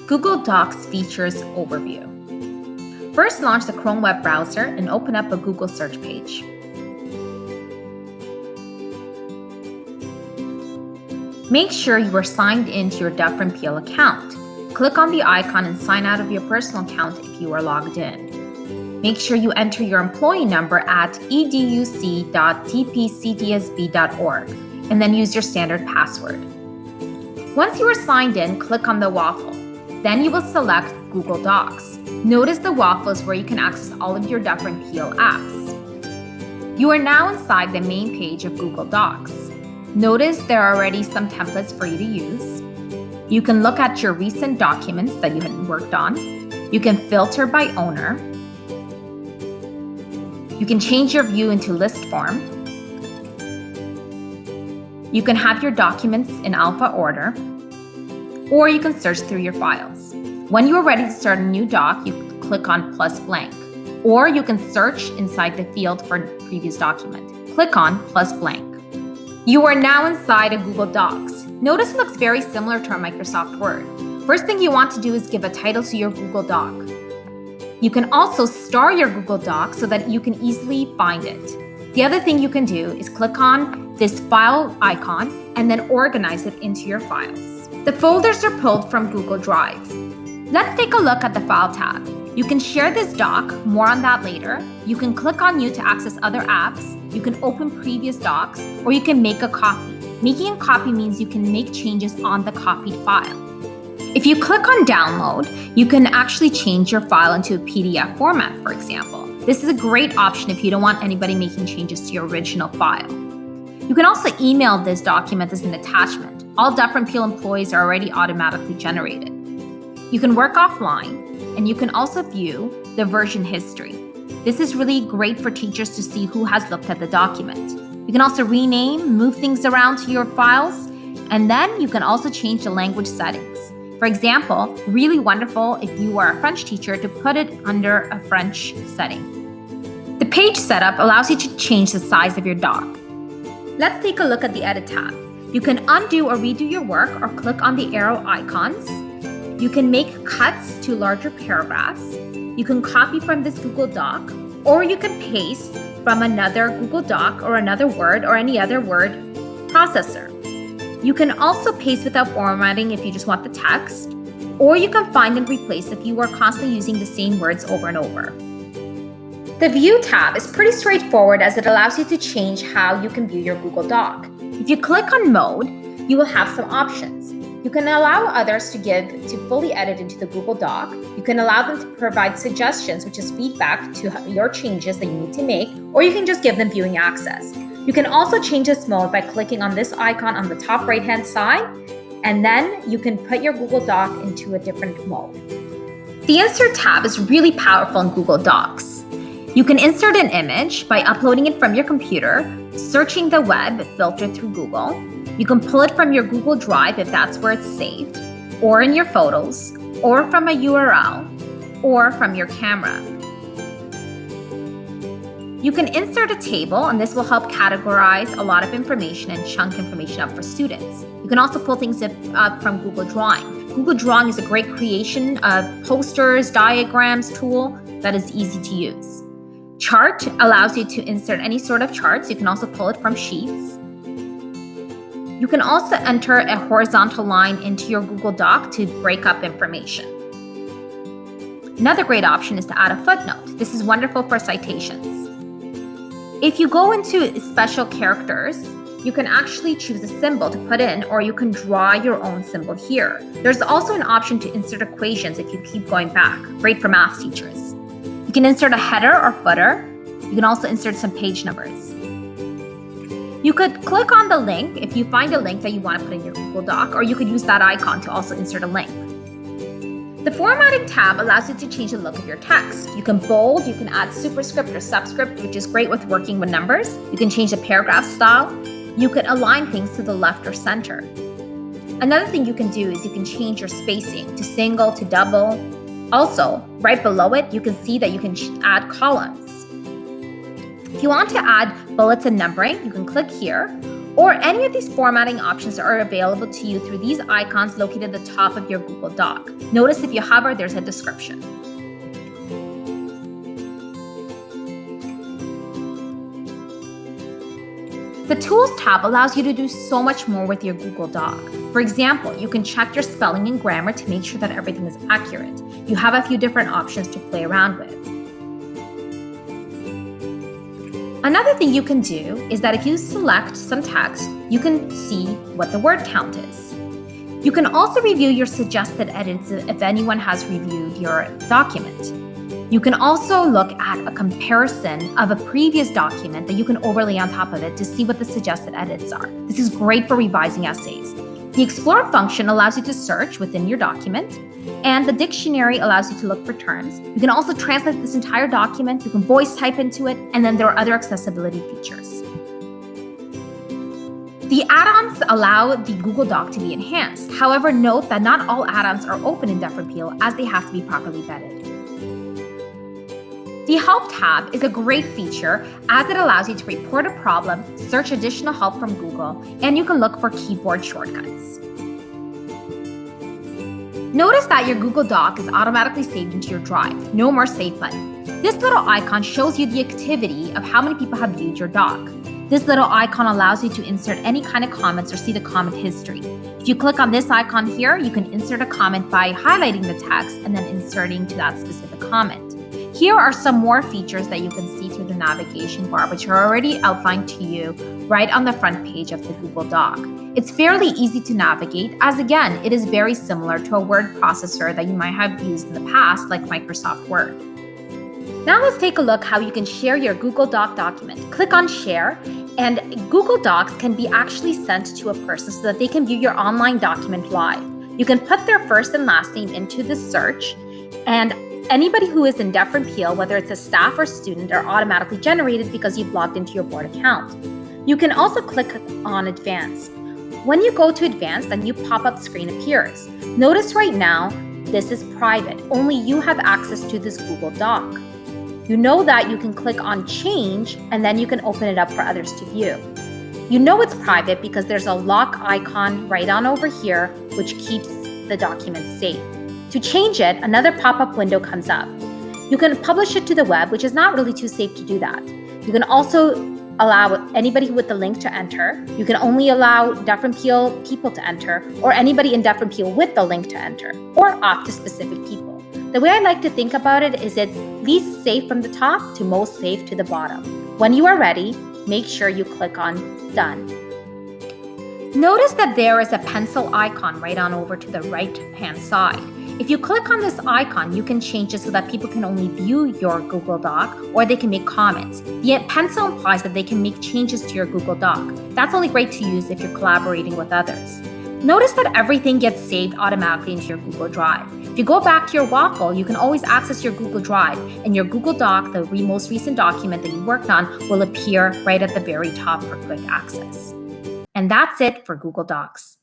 Google Docs Features Overview. First, launch the Chrome web browser and open up a Google search page. Make sure you are signed into your Duff & Peel account. Click on the icon and sign out of your personal account if you are logged in. Make sure you enter your employee number at educ.tpctsb.org and then use your standard password. Once you are signed in, click on the waffle. Then you will select Google Docs. Notice the waffle is where you can access all of your Duff & Peel apps. You are now inside the main page of Google Docs. Notice there are already some templates for you to use. You can look at your recent documents that you had worked on. You can filter by owner. You can change your view into list form. You can have your documents in alpha order, or you can search through your files. When you are ready to start a new doc, you can click on plus blank, or you can search inside the field for previous document. Click on plus blank. You are now inside of Google Docs. Notice it looks very similar to our Microsoft Word. First thing you want to do is give a title to your Google Doc. You can also star your Google Doc so that you can easily find it. The other thing you can do is click on this file icon and then organize it into your files. The folders are pulled from Google Drive. Let's take a look at the File tab. You can share this doc, more on that later. You can click on New to access other apps. You can open previous docs, or you can make a copy. Making a copy means you can make changes on the copied file. If you click on Download, you can actually change your file into a PDF format, for example. This is a great option if you don't want anybody making changes to your original file. You can also email this document as an attachment. All Duff & Peel employees are already automatically generated. You can work offline, and you can also view the version history. This is really great for teachers to see who has looked at the document. You can also rename, move things around to your files, and then you can also change the language settings. For example, really wonderful if you are a French teacher to put it under a French setting. The page setup allows you to change the size of your doc. Let's take a look at the Edit tab. You can undo or redo your work or click on the arrow icons. You can make cuts to larger paragraphs. You can copy from this Google Doc, or you can paste from another Google Doc or another Word or any other word processor. You can also paste without formatting if you just want the text, or you can find and replace if you are constantly using the same words over and over. The View tab is pretty straightforward as it allows you to change how you can view your Google Doc. If you click on Mode, you will have some options. You can allow others to fully edit into the Google Doc. You can allow them to provide suggestions, which is feedback to your changes that you need to make, or you can just give them viewing access. You can also change this mode by clicking on this icon on the top right-hand side, and then you can put your Google Doc into a different mode. The Insert tab is really powerful in Google Docs. You can insert an image by uploading it from your computer, searching the web, filtered through Google. You can pull it from your Google Drive if that's where it's saved, or in your photos, or from a URL, or from your camera. You can insert a table, and this will help categorize a lot of information and chunk information up for students. You can also pull things up from Google Drawing. Google Drawing is a great creation of posters, diagrams tool that is easy to use. Chart allows you to insert any sort of charts. You can also pull it from Sheets. You can also enter a horizontal line into your Google Doc to break up information. Another great option is to add a footnote. This is wonderful for citations. If you go into special characters, you can actually choose a symbol to put in, or you can draw your own symbol here. There's also an option to insert equations if you keep going back. Great for math teachers. You can insert a header or footer. You can also insert some page numbers. You could click on the link if you find a link that you want to put in your Google Doc, or you could use that icon to also insert a link. The Formatting tab allows you to change the look of your text. You can bold, you can add superscript or subscript, which is great with working with numbers. You can change the paragraph style. You could align things to the left or center. Another thing you can do is you can change your spacing to single, to double. Also, right below it, you can see that you can add columns. If you want to add bullets and numbering, you can click here, or any of these formatting options are available to you through these icons located at the top of your Google Doc. Notice if you hover, there's a description. The Tools tab allows you to do so much more with your Google Doc. For example, you can check your spelling and grammar to make sure that everything is accurate. You have a few different options to play around with. Another thing you can do is that if you select some text, you can see what the word count is. You can also review your suggested edits if anyone has reviewed your document. You can also look at a comparison of a previous document that you can overlay on top of it to see what the suggested edits are. This is great for revising essays. The Explore function allows you to search within your document, and the dictionary allows you to look for terms. You can also translate this entire document, you can voice type into it, and then there are other accessibility features. The add-ons allow the Google Doc to be enhanced. However, note that not all add-ons are open in DifferentPeel as they have to be properly vetted. The Help tab is a great feature as it allows you to report a problem, search additional help from Google, and you can look for keyboard shortcuts. Notice that your Google Doc is automatically saved into your drive. No more save button. This little icon shows you the activity of how many people have viewed your doc. This little icon allows you to insert any kind of comments or see the comment history. If you click on this icon here, you can insert a comment by highlighting the text and then inserting to that specific comment. Here are some more features that you can see through the navigation bar, which are already outlined to you right on the front page of the Google Doc. It's fairly easy to navigate, as again, it is very similar to a word processor that you might have used in the past, like Microsoft Word. Now let's take a look how you can share your Google Doc document. Click on Share, and Google Docs can be actually sent to a person so that they can view your online document live. You can put their first and last name into the search, and anybody who is in DifferentPeel, whether it's a staff or student, are automatically generated because you've logged into your board account. You can also click on Advanced. When you go to Advanced, a new pop-up screen appears. Notice right now, this is private. Only you have access to this Google Doc. You know that you can click on Change, and then you can open it up for others to view. You know it's private because there's a lock icon right on over here, which keeps the document safe. To change it, another pop-up window comes up. You can publish it to the web, which is not really too safe to do that. You can also allow anybody with the link to enter. You can only allow DifferentPeel people to enter, or anybody in DifferentPeel with the link to enter, or off to specific people. The way I like to think about it is it's least safe from the top to most safe to the bottom. When you are ready, make sure you click on Done. Notice that there is a pencil icon right on over to the right-hand side. If you click on this icon, you can change it so that people can only view your Google Doc or they can make comments. The pencil implies that they can make changes to your Google Doc. That's only great to use if you're collaborating with others. Notice that everything gets saved automatically into your Google Drive. If you go back to your Waffle, you can always access your Google Drive, and your Google Doc, the most recent document that you worked on, will appear right at the very top for quick access. And that's it for Google Docs.